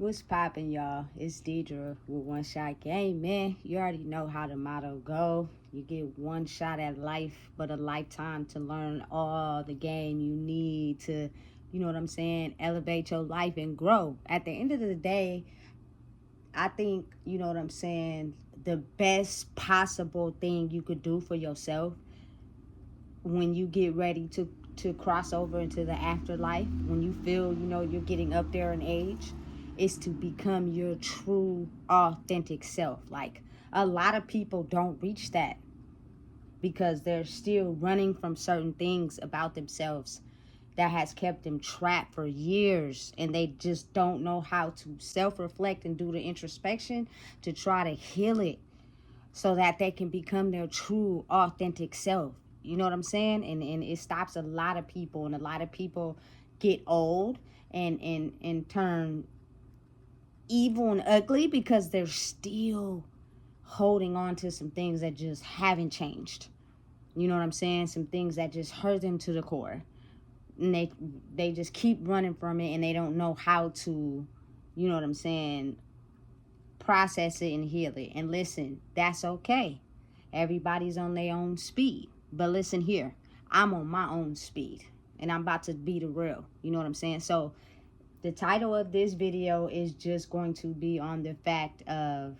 What's poppin', y'all? It's Deidre with One Shot Game. Man, you already know how the motto go. You get one shot at life, but a lifetime to learn all the game you need to, you know what I'm saying, elevate your life and grow. At the end of the day, I think, you know what I'm saying, the best possible thing you could do for yourself when you get ready to cross over into the afterlife, when you feel, you're getting up there in age, is to become your true authentic self. Like, a lot of people don't reach that because they're still running from certain things about themselves that has kept them trapped for years, and they just don't know how to self-reflect and do the introspection to try to heal it so that they can become their true authentic self. You know what I'm saying? And it stops a lot of people, and a lot of people get old and turn evil and ugly because they're still holding on to some things that just haven't changed. You know what I'm saying? Some things that just hurt them to the core. And they just keep running from it, and they don't know how to, you know what I'm saying, process it and heal it. And listen, that's okay. Everybody's on their own speed. But listen here, I'm on my own speed, and I'm about to be the real. You know what I'm saying? So the title of this video is just going to be on the fact of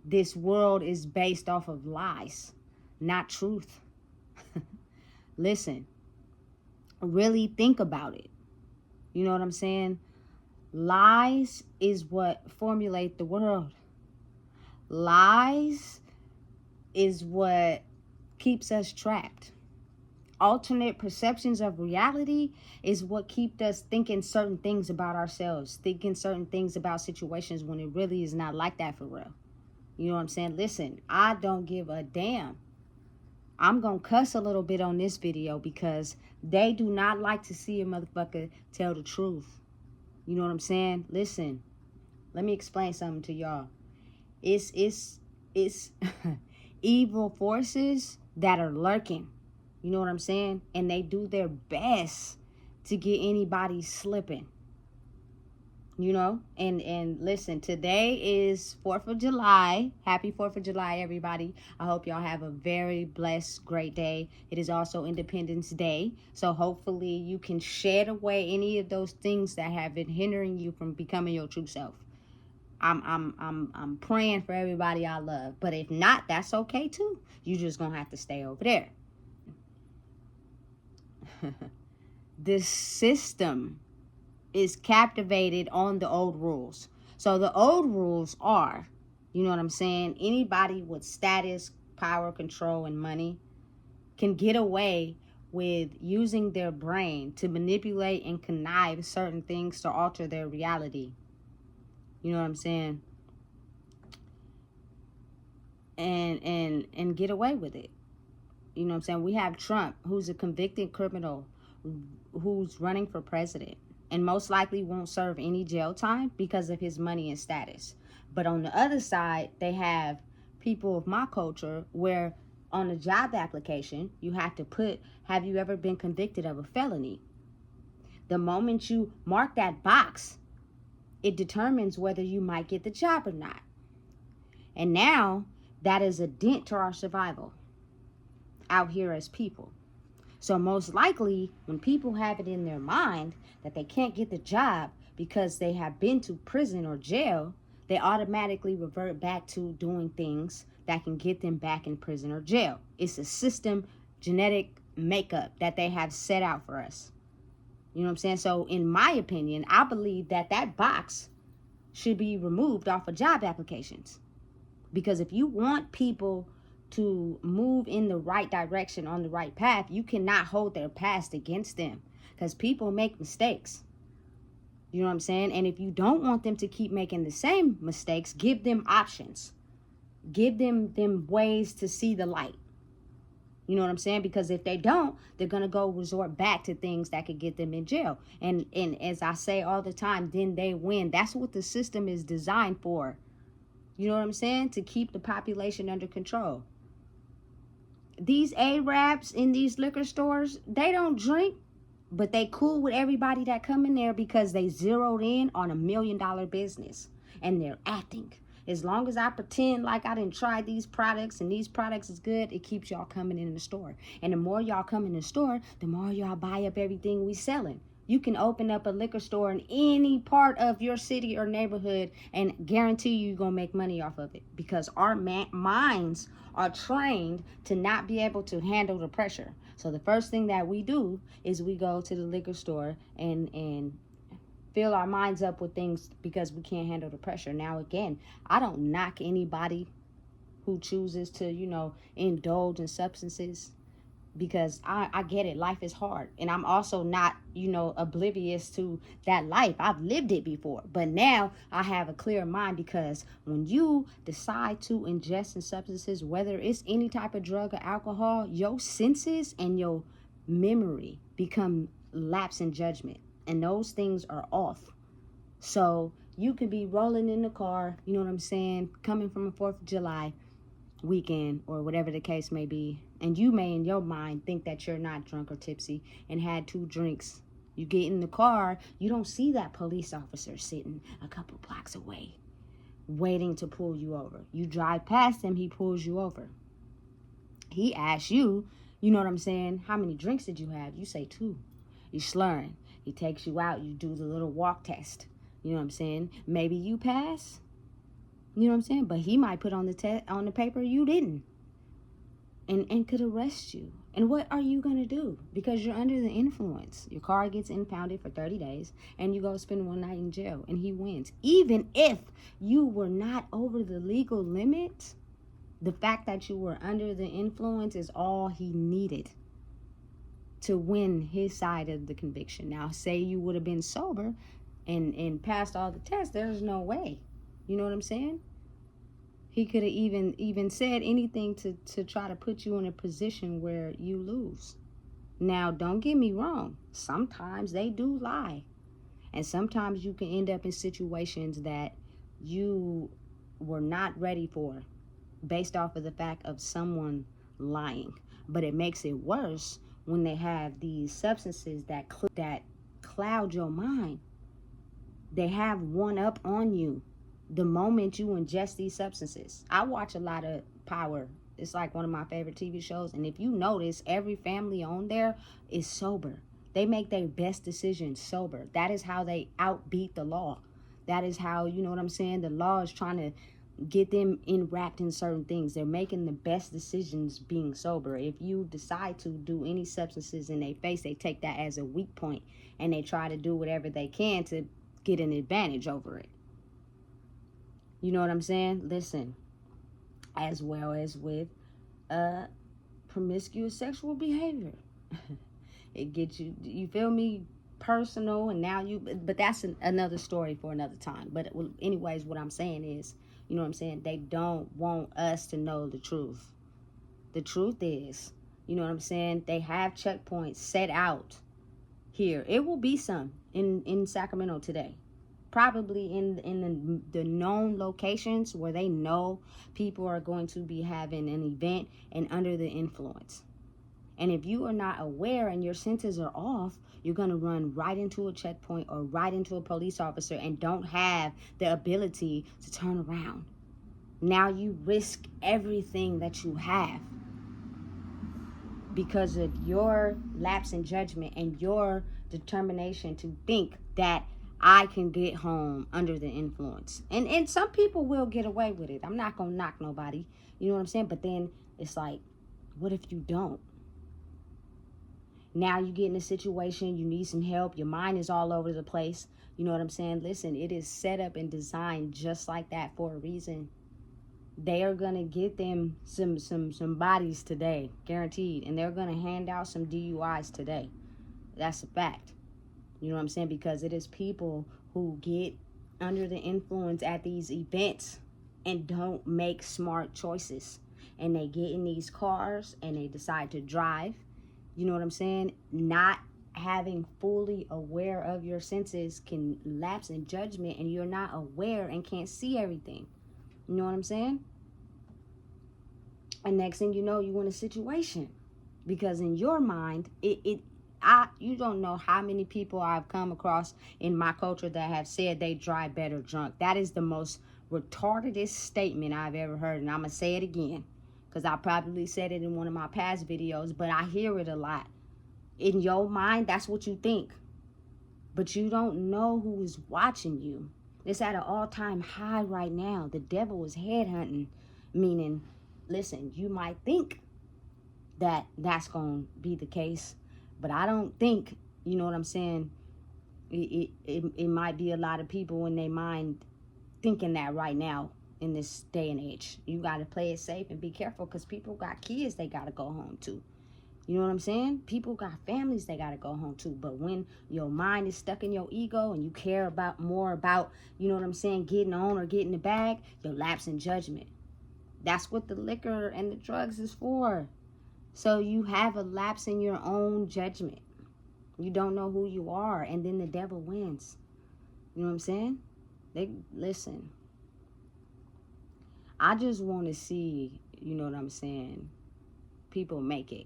this world is based off of lies, not truth. Listen, really think about it. You know what I'm saying? Lies is what formulate the world. Lies is what keeps us trapped. Alternate perceptions of reality is what keeps us thinking certain things about ourselves, thinking certain things about situations when it really is not like that for real. You know what I'm saying? Listen, I don't give a damn. I'm going to cuss a little bit on this video because they do not like to see a motherfucker tell the truth. You know what I'm saying? Listen, let me explain something to y'all. It's evil forces that are lurking. You know what I'm saying? And they do their best to get anybody slipping. You know? And listen, today is 4th of July. Happy 4th of July, everybody. I hope y'all have a very blessed, great day. It is also Independence Day. So hopefully you can shed away any of those things that have been hindering you from becoming your true self. I'm praying for everybody I love. But if not, that's okay too. You just gonna have to stay over there. This system is captivated on the old rules. So the old rules are, you know what I'm saying, anybody with status, power, control, and money can get away with using their brain to manipulate and connive certain things to alter their reality. You know what I'm saying? And get away with it. You know what I'm saying? We have Trump, who's a convicted criminal, who's running for president, and most likely won't serve any jail time because of his money and status. But on the other side, they have people of my culture where on a job application, you have to put, have you ever been convicted of a felony? The moment you mark that box, it determines whether you might get the job or not. And now that is a dent to our survival out here as people. So most likely, when people have it in their mind that they can't get the job because they have been to prison or jail, they automatically revert back to doing things that can get them back in prison or jail. It's a system, genetic makeup that they have set out for us. You know what I'm saying? So in my opinion, I believe that that box should be removed off of job applications. Because if you want people to move in the right direction, on the right path, you cannot hold their past against them, because people make mistakes. You know what I'm saying? And if you don't want them to keep making the same mistakes, give them options. Give them ways to see the light. You know what I'm saying? Because if they don't, they're going to go resort back to things that could get them in jail. And as I say all the time, then they win. That's what the system is designed for. You know what I'm saying? To keep the population under control. These Arabs in these liquor stores, they don't drink. But they cool with everybody that come in there because they zeroed in on $1 million business and they're acting. As long as I pretend like I didn't try these products and these products is good, it keeps y'all coming in the store. And the more y'all come in the store, the more y'all buy up everything we selling. You can open up a liquor store in any part of your city or neighborhood and guarantee you're going to make money off of it, because our minds are trained to not be able to handle the pressure. So the first thing that we do is we go to the liquor store and fill our minds up with things because we can't handle the pressure. Now, again, I don't knock anybody who chooses to, indulge in substances, because I get it. Life is hard. And I'm also not, oblivious to that life. I've lived it before. But now I have a clear mind, because when you decide to ingest in substances, whether it's any type of drug or alcohol, your senses and your memory become lapse in judgment. And those things are off. So you could be rolling in the car, you know what I'm saying, coming from a 4th of July weekend or whatever the case may be, and you may in your mind think that you're not drunk or tipsy and had 2 drinks. You get in the car, you don't see that police officer sitting a couple blocks away waiting to pull you over. You drive past him, he pulls you over. He asks you, you know what I'm saying, how many drinks did you have? You say 2. You're slurring. He takes you out, you do the little walk test. You know what I'm saying? Maybe you pass. You know what I'm saying? But he might put on the paper you didn't, and could arrest you. And what are you going to do? Because you're under the influence. Your car gets impounded for 30 days, and you go spend 1 night in jail, and he wins. Even if you were not over the legal limit, the fact that you were under the influence is all he needed to win his side of the conviction. Now, say you would have been sober and passed all the tests, there's no way. You know what I'm saying? He could have even said anything to try to put you in a position where you lose. Now, don't get me wrong. Sometimes they do lie. And sometimes you can end up in situations that you were not ready for based off of the fact of someone lying. But it makes it worse when they have these substances that cloud your mind. They have one up on you the moment you ingest these substances. I watch a lot of Power. It's like one of my favorite TV shows. And if you notice, every family on there is sober. They make their best decisions sober. That is how they outbeat the law. That is how, you know what I'm saying, the law is trying to get them enwrapped in certain things. They're making the best decisions being sober. If you decide to do any substances in their face, they take that as a weak point and they try to do whatever they can to get an advantage over it. You know what I'm saying? Listen, as well as with promiscuous sexual behavior. It gets you feel me, personal, and now but that's another story for another time. But anyways, what I'm saying is, you know what I'm saying, they don't want us to know the truth. The truth is, you know what I'm saying, they have checkpoints set out here. It will be some in Sacramento today. Probably in the known locations where they know people are going to be having an event and under the influence. And if you are not aware and your senses are off, you're going to run right into a checkpoint or right into a police officer and don't have the ability to turn around. Now you risk everything that you have because of your lapse in judgment and your determination to think that I can get home under the influence. And some people will get away with it. I'm not going to knock nobody. You know what I'm saying? But then it's like, what if you don't? Now you get in a situation, you need some help. Your mind is all over the place. You know what I'm saying? Listen, it is set up and designed just like that for a reason. They are going to get them some bodies today, guaranteed. And they're going to hand out some DUIs today. That's a fact. You know what I'm saying? Because it is people who get under the influence at these events and don't make smart choices. And they get in these cars and they decide to drive. You know what I'm saying? Not having fully aware of your senses can lapse in judgment and you're not aware and can't see everything. You know what I'm saying? And next thing you know, you're in a situation. Because in your mind, You don't know how many people I've come across in my culture that have said they drive better drunk. That is the most retardedest statement I've ever heard, and I'm gonna say it again because I probably said it in one of my past videos, but I hear it a lot. In your mind, that's what you think, but you don't know who is watching you. It's at an all-time high right now. The devil is headhunting, meaning, listen, you might think that that's going to be the case, but I don't think, you know what I'm saying, it might be a lot of people in their mind thinking that right now in this day and age. You got to play it safe and be careful because people got kids they got to go home to. You know what I'm saying? People got families they got to go home to. But when your mind is stuck in your ego and you care about more about, you know what I'm saying, getting on or getting the bag, you'll lapse in judgment. That's what the liquor and the drugs is for. So you have a lapse in your own judgment. You don't know who you are, and then the devil wins. You know what I'm saying? Listen. I just want to see, you know what I'm saying, people make it.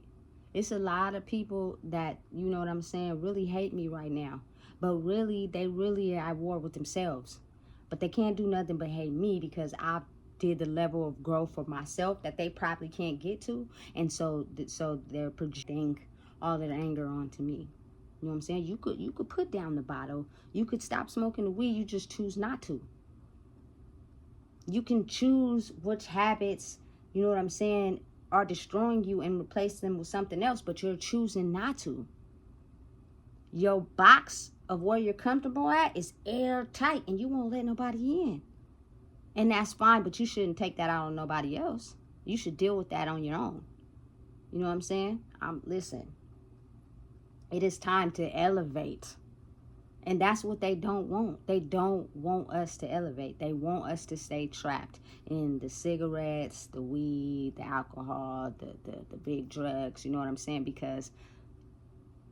It's a lot of people that, you know what I'm saying, really hate me right now. But really, they really are at war with themselves. But they can't do nothing but hate me because I did the level of growth for myself that they probably can't get to. And so they're projecting all their anger onto me. You know what I'm saying? You could put down the bottle. You could stop smoking the weed. You just choose not to. You can choose which habits, you know what I'm saying, are destroying you and replace them with something else, but you're choosing not to. Your box of where you're comfortable at is airtight and you won't let nobody in. And that's fine, but you shouldn't take that out on nobody else. You should deal with that on your own. You know what I'm saying? Listen, it is time to elevate. And that's what they don't want. They don't want us to elevate. They want us to stay trapped in the cigarettes, the weed, the alcohol, the big drugs. You know what I'm saying? Because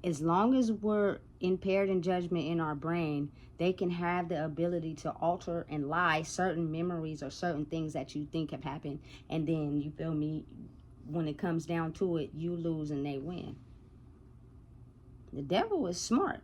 as long as we're impaired in judgment in our brain, they can have the ability to alter and lie certain memories or certain things that you think have happened. And then, you feel me, when it comes down to it, you lose and they win. The devil is smart.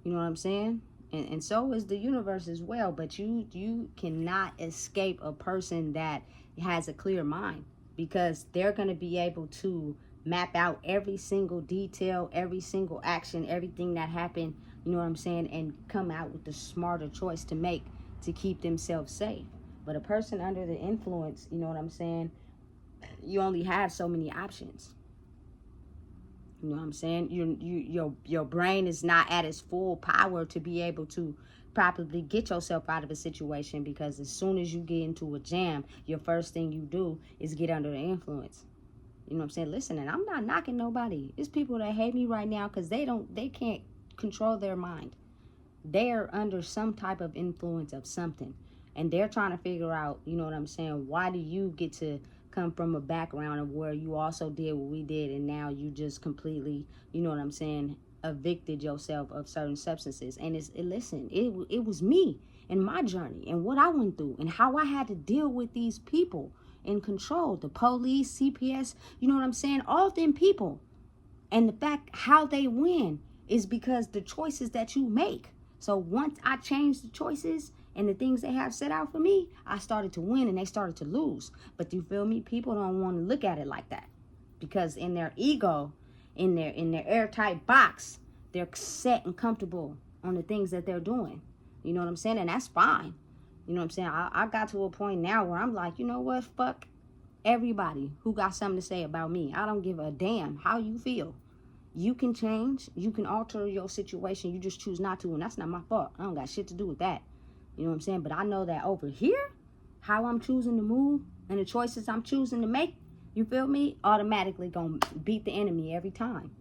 You know what I'm saying? And so is the universe as well. But you cannot escape a person that has a clear mind, because they're going to be able to map out every single detail, every single action, everything that happened, you know what I'm saying, and come out with the smarter choice to make to keep themselves safe. But a person under the influence, you know what I'm saying, you only have so many options. You know what I'm saying? Your brain is not at its full power to be able to properly get yourself out of a situation, because as soon as you get into a jam, your first thing you do is get under the influence. You know what I'm saying? Listen, and I'm not knocking nobody. It's people that hate me right now because they can't control their mind. They're under some type of influence of something, and they're trying to figure out, you know what I'm saying, why do you get to come from a background of where you also did what we did, and now you just completely, you know what I'm saying, evicted yourself of certain substances. And listen, it was me and my journey and what I went through and how I had to deal with these people in control, the police, CPS, you know what I'm saying, all them people. And the fact how they win is because the choices that you make. So once I changed the choices and the things they have set out for me, I started to win and they started to lose. But you feel me? People don't want to look at it like that, because in their ego, in their airtight box, they're set and comfortable on the things that they're doing. You know what I'm saying? And that's fine. You know what I'm saying? I got to a point now where I'm like, you know what? Fuck everybody who got something to say about me. I don't give a damn how you feel. You can change. You can alter your situation. You just choose not to, and that's not my fault. I don't got shit to do with that. You know what I'm saying? But I know that over here, how I'm choosing to move and the choices I'm choosing to make, you feel me, automatically gonna beat the enemy every time.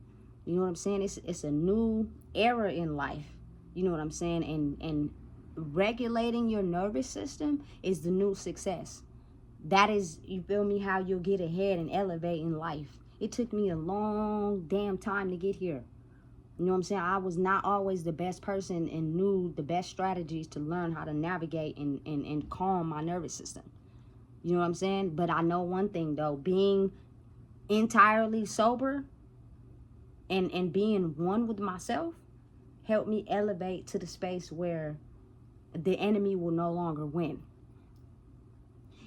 You know what I'm saying? It's a new era in life. You know what I'm saying? And regulating your nervous system is the new success. That is, you feel me, how you'll get ahead and elevate in life. It took me a long damn time to get here. You know what I'm saying? I was not always the best person and knew the best strategies to learn how to navigate and calm my nervous system. You know what I'm saying? But I know one thing though, being entirely sober and being one with myself helped me elevate to the space where the enemy will no longer win.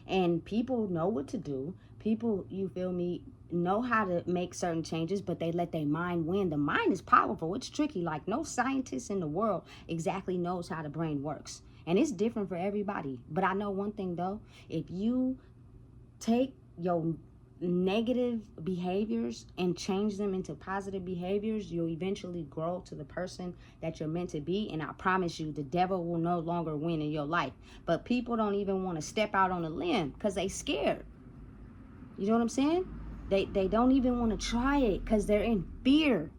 And people know what to do. People, you feel me, know how to make certain changes, but they let their mind win. The mind is powerful. It's tricky. Like, no scientist in the world exactly knows how the brain works. And it's different for everybody. But I know one thing, though. If you take your negative behaviors and change them into positive behaviors, you'll eventually grow to the person that you're meant to be. And I promise you, the devil will no longer win in your life. But people don't even want to step out on a limb because they scared. You know what I'm saying? They don't even want to try it because they're in fear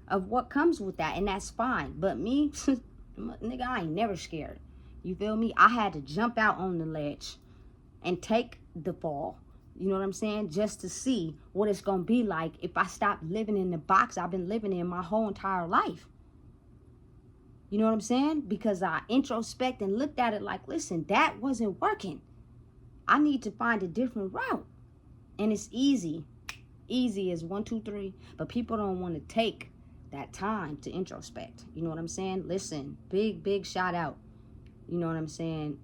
of what comes with that. And that's fine. But me, nigga, I ain't never scared. You feel me? I had to jump out on the ledge and take the fall. You know what I'm saying? Just to see what it's going to be like if I stop living in the box I've been living in my whole entire life. You know what I'm saying? Because I introspect and looked at it like, listen, that wasn't working. I need to find a different route. And it's easy. Easy as 1, 2, 3. But people don't want to take that time to introspect. You know what I'm saying? Listen, big shout out. You know what I'm saying?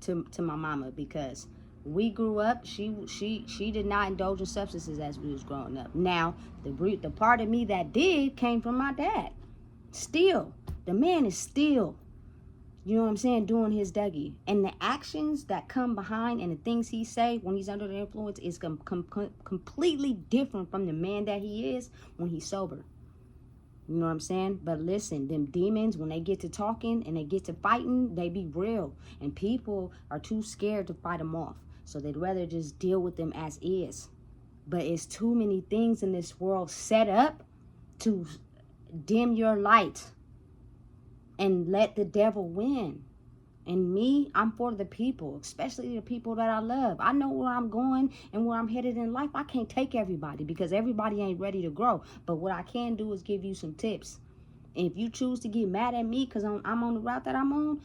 To my mama, because we grew up, she did not indulge in substances as we was growing up. Now, the part of me that did came from my dad. Still, the man is still, you know what I'm saying, doing his Dougie. And the actions that come behind and the things he say when he's under the influence is completely different from the man that he is when he's sober. You know what I'm saying? But listen, them demons, when they get to talking and they get to fighting, they be real. And people are too scared to fight them off. So they'd rather just deal with them as is. But it's too many things in this world set up to dim your light and let the devil win. And me, I'm for the people, especially the people that I love. I know where I'm going and where I'm headed in life. I can't take everybody because everybody ain't ready to grow. But what I can do is give you some tips. And if you choose to get mad at me because I'm on the route that I'm on,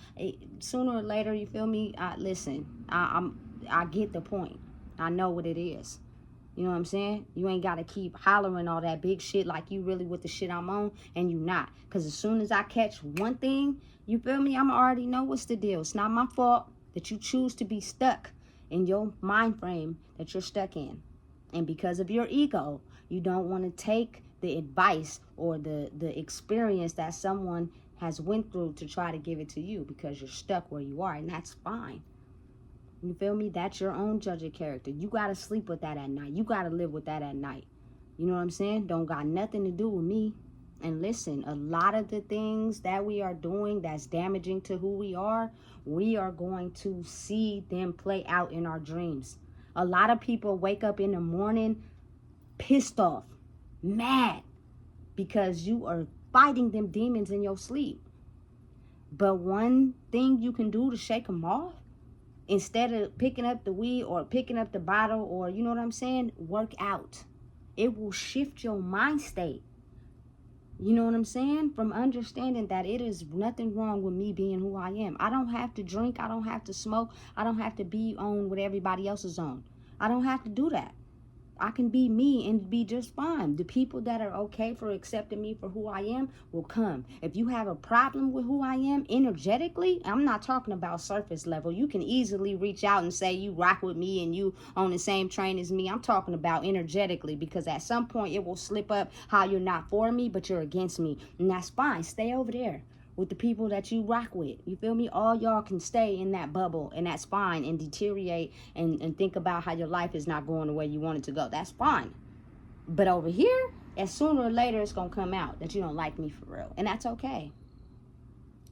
sooner or later, you feel me? Listen, I get the point. I know what it is. You know what I'm saying? You ain't got to keep hollering all that big shit like you really with the shit I'm on, and you not. Because as soon as I catch one thing, you feel me? I'm already know what's the deal. It's not my fault that you choose to be stuck in your mind frame that you're stuck in. And because of your ego, you don't want to take the advice or the experience that someone has went through to try to give it to you because you're stuck where you are, and that's fine. You feel me? That's your own judge of character. You got to sleep with that at night. You got to live with that at night. You know what I'm saying? Don't got nothing to do with me. And listen, a lot of the things that we are doing that's damaging to who we are going to see them play out in our dreams. A lot of people wake up in the morning pissed off, mad, because you are fighting them demons in your sleep. But one thing you can do to shake them off, instead of picking up the weed or picking up the bottle or, you know what I'm saying, work out. It will shift your mind state. You know what I'm saying? From understanding that it is nothing wrong with me being who I am. I don't have to drink. I don't have to smoke. I don't have to be on what everybody else is on. I don't have to do that. I can be me and be just fine. The people that are okay for accepting me for who I am will come. If you have a problem with who I am energetically, I'm not talking about surface level. You can easily reach out and say you rock with me and you on the same train as me. I'm talking about energetically, because at some point it will slip up how you're not for me, but you're against me. And that's fine. Stay over there with the people that you rock with. You feel me? All y'all can stay in that bubble, and that's fine, and deteriorate and think about how your life is not going the way you want it to go. That's fine. But over here, as sooner or later, it's going to come out that you don't like me for real. And that's okay.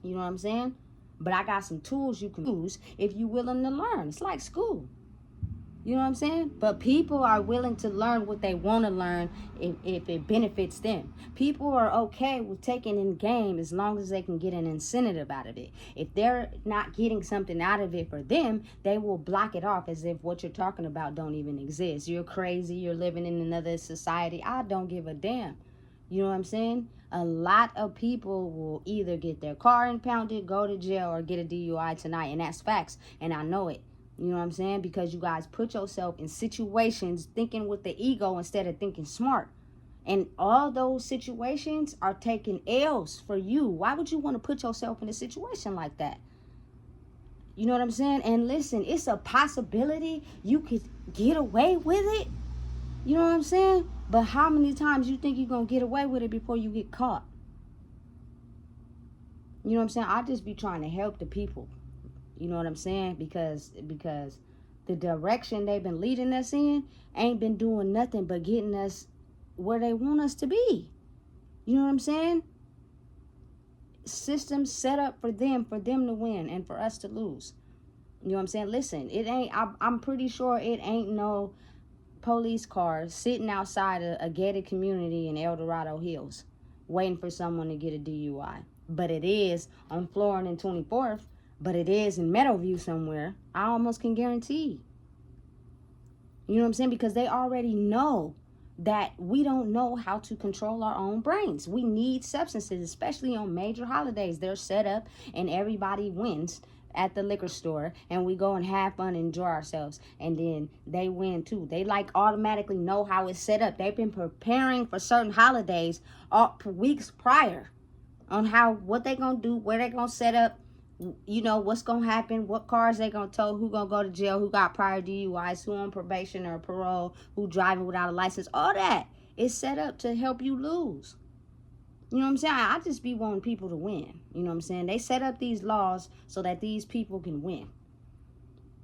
You know what I'm saying? But I got some tools you can use if you're willing to learn. It's like school. You know what I'm saying? But people are willing to learn what they want to learn if it benefits them. People are okay with taking in game as long as they can get an incentive out of it. If they're not getting something out of it for them, they will block it off as if what you're talking about don't even exist. You're crazy. You're living in another society. I don't give a damn. You know what I'm saying? A lot of people will either get their car impounded, go to jail, or get a DUI tonight. And that's facts. And I know it. You know what I'm saying? Because you guys put yourself in situations thinking with the ego instead of thinking smart. And all those situations are taking L's for you. Why would you want to put yourself in a situation like that? You know what I'm saying? And listen, it's a possibility you could get away with it. You know what I'm saying? But how many times you think you're going to get away with it before you get caught? You know what I'm saying? I just be trying to help the people. You know what I'm saying? Because the direction they've been leading us in ain't been doing nothing but getting us where they want us to be. You know what I'm saying? Systems set up for them to win and for us to lose. You know what I'm saying? Listen, it ain't, I'm pretty sure it ain't no police cars sitting outside a gated community in El Dorado Hills waiting for someone to get a DUI. But it is on Florin and 24th, but it is in Meadowview somewhere. I almost can guarantee. You know what I'm saying? Because they already know that we don't know how to control our own brains. We need substances, especially on major holidays. They're set up and everybody wins at the liquor store, and we go and have fun and enjoy ourselves, and then they win too. They like automatically know how it's set up. They've been preparing for certain holidays weeks prior on what they gonna do, where they gonna set up, you know, what's gonna happen, what cars they gonna tow, who gonna go to jail, who got prior DUIs, who on probation or parole, who driving without a license. All that is set up to help you lose. You know what I'm saying? I just be wanting people to win. You know what I'm saying? They set up these laws so that these people can win.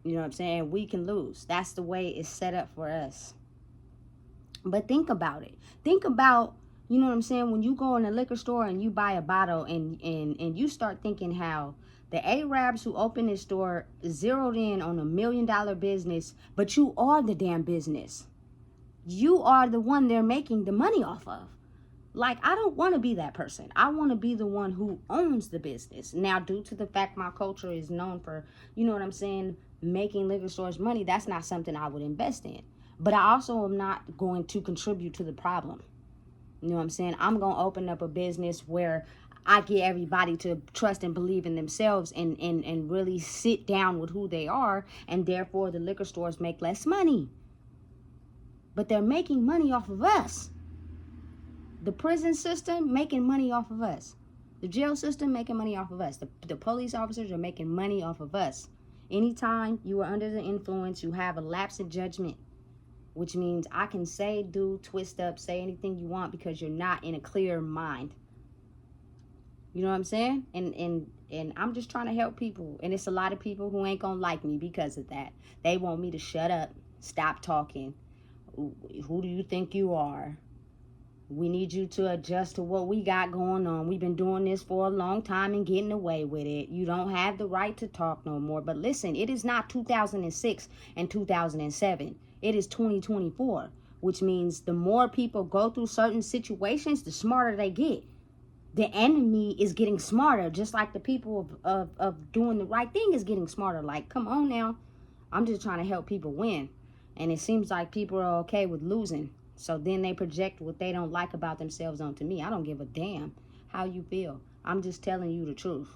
You know what I'm saying? We can lose. That's the way it's set up for us. But think about it. Think about, you know what I'm saying, when you go in a liquor store and you buy a bottle and you start thinking how the Arabs who opened this store zeroed in on $1 million business, but you are the damn business. You are the one they're making the money off of. Like, I don't want to be that person. I want to be the one who owns the business. Now, due to the fact my culture is known for, you know what I'm saying, making liquor stores money, that's not something I would invest in. But I also am not going to contribute to the problem. You know what I'm saying? I'm going to open up a business where I get everybody to trust and believe in themselves and really sit down with who they are. And therefore, the liquor stores make less money. But they're making money off of us. The prison system making money off of us. The jail system making money off of us. The police officers are making money off of us. Anytime you are under the influence, you have a lapse in judgment, which means I can say, do, twist up, say anything you want because you're not in a clear mind. You know what I'm saying? And I'm just trying to help people. And it's a lot of people who ain't gonna like me because of that. They want me to shut up, stop talking. Who do you think you are? We need you to adjust to what we got going on. We've been doing this for a long time and getting away with it. You don't have the right to talk no more. But listen, it is not 2006 and 2007. It is 2024, which means the more people go through certain situations, the smarter they get. The enemy is getting smarter, just like the people of doing the right thing is getting smarter. Like, come on now. I'm just trying to help people win. And it seems like people are okay with losing. So then they project what they don't like about themselves onto me. I don't give a damn how you feel. I'm just telling you the truth.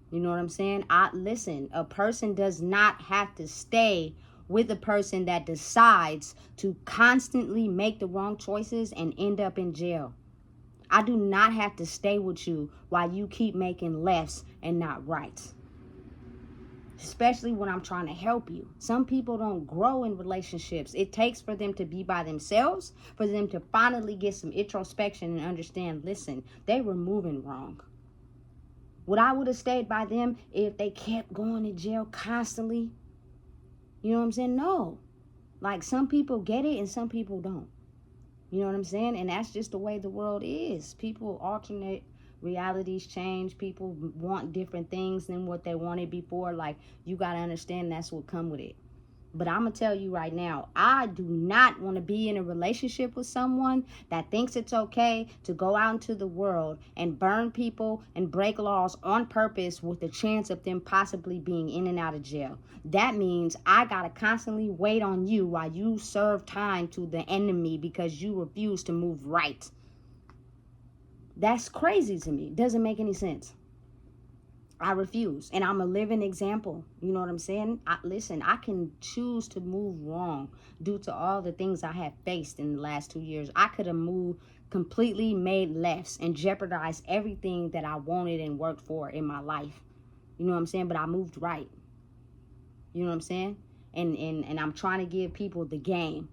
You know what I'm saying? Listen, a person does not have to stay with a person that decides to constantly make the wrong choices and end up in jail. I do not have to stay with you while you keep making lefts and not rights. Especially when I'm trying to help you. Some people don't grow in relationships. It takes for them to be by themselves, for them to finally get some introspection and understand, listen, they were moving wrong. Would I would have stayed by them if they kept going to jail constantly? You know what I'm saying? No. Like, some people get it and some people don't. You know what I'm saying? And that's just the way the world is. People alternate. Realities change. People want different things than what they wanted before. Like, you got to understand that's what come with it. But I'm going to tell you right now, I do not want to be in a relationship with someone that thinks it's okay to go out into the world and burn people and break laws on purpose with the chance of them possibly being in and out of jail. That means I got to constantly wait on you while you serve time to the enemy because you refuse to move right. That's crazy to me. Doesn't make any sense. I refuse. And I'm a living example. You know what I'm saying? Listen, I can choose to move wrong due to all the things I have faced in the last 2 years. I could have moved completely, made lefts, and jeopardized everything that I wanted and worked for in my life. You know what I'm saying? But I moved right. You know what I'm saying? And I'm trying to give people the game,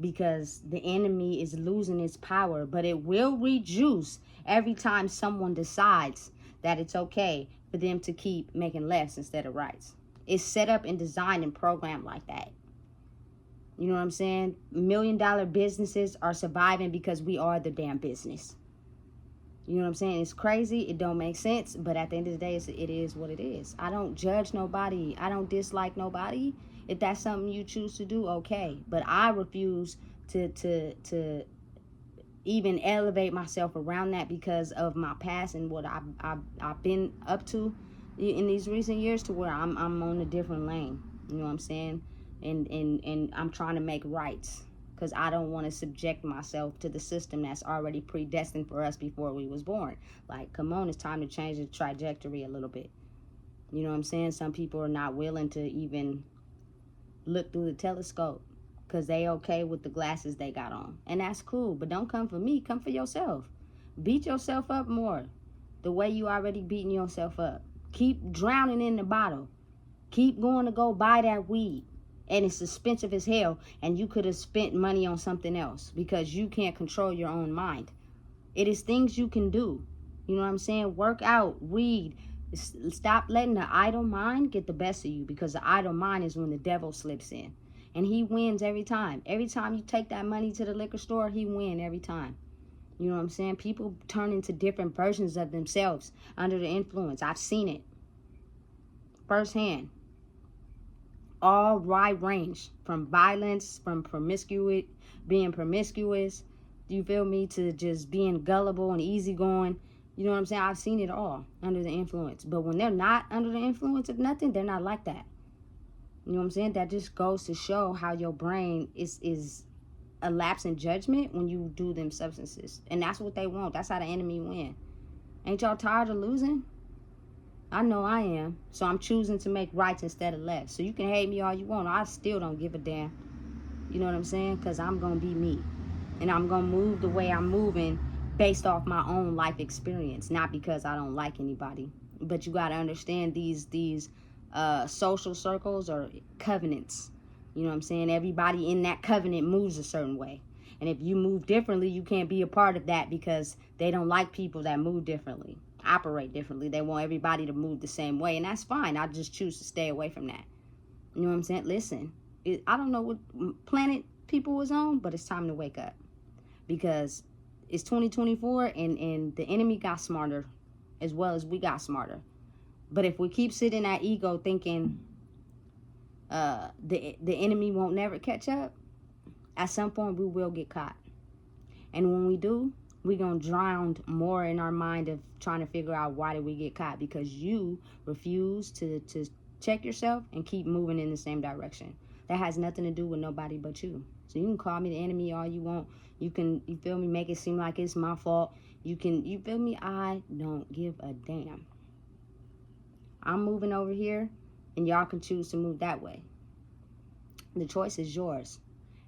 because the enemy is losing its power, but it will reduce every time someone decides that it's okay for them to keep making lefts instead of rights. It's set up and designed and programmed like that. You know what I'm saying? $1 million businesses are surviving because we are the damn business. You know what I'm saying? It's crazy. It don't make sense. But at the end of the day, it is what it is. I don't judge nobody. I don't dislike nobody. If that's something you choose to do, okay. But I refuse to even elevate myself around that because of my past and what I've been up to in these recent years, to where I'm on a different lane. You know what I'm saying? And I'm trying to make rights, because I don't want to subject myself to the system that's already predestined for us before we was born. Like, come on, it's time to change the trajectory a little bit. You know what I'm saying? Some people are not willing to even look through the telescope because they okay with the glasses they got on. And that's cool, but don't come for me. Come for yourself. Beat yourself up more the way you already beating yourself up. Keep drowning in the bottle. Keep going to go buy that weed. And it's expensive as hell, and you could have spent money on something else because you can't control your own mind. It is things you can do. You know what I'm saying? Work out, read. Stop letting the idle mind get the best of you, because the idle mind is when the devil slips in. And he wins every time. Every time you take that money to the liquor store, he wins every time. You know what I'm saying? People turn into different versions of themselves under the influence. I've seen it firsthand. All wide range, from violence, from being promiscuous, you feel me, to just being gullible and easygoing. You know what I'm saying? I've seen it all under the influence. But when they're not under the influence of nothing, they're not like that. You know what I'm saying? That just goes to show how your brain is a lapse in judgment when you do them substances. And that's what they want. That's how the enemy win. Ain't y'all tired of losing? I know I am. So I'm choosing to make rights instead of left. So you can hate me all you want. I still don't give a damn. You know what I'm saying? Because I'm going to be me. And I'm going to move the way I'm moving based off my own life experience. Not because I don't like anybody. But you got to understand these social circles are covenants. You know what I'm saying? Everybody in that covenant moves a certain way. And if you move differently, you can't be a part of that because they don't like people that move differently, operate differently. They want everybody to move the same way, and that's fine. I just choose to stay away from that. You know what I'm saying? Listen, I don't know what planet people was on, but it's time to wake up, because it's 2024 and the enemy got smarter as well as we got smarter. But if we keep sitting at ego thinking the enemy won't never catch up, at some point we will get caught. And when we do, we're going to drown more in our mind of trying to figure out why did we get caught, because you refuse to check yourself and keep moving in the same direction. That has nothing to do with nobody but you. So you can call me the enemy all you want. You can, you feel me, make it seem like it's my fault. You feel me? I don't give a damn. I'm moving over here, and y'all can choose to move that way. The choice is yours.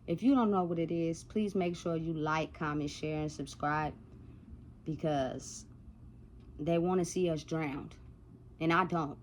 If you don't know what it is, please make sure you like, comment, share, and subscribe, because they want to see us drowned. And I don't.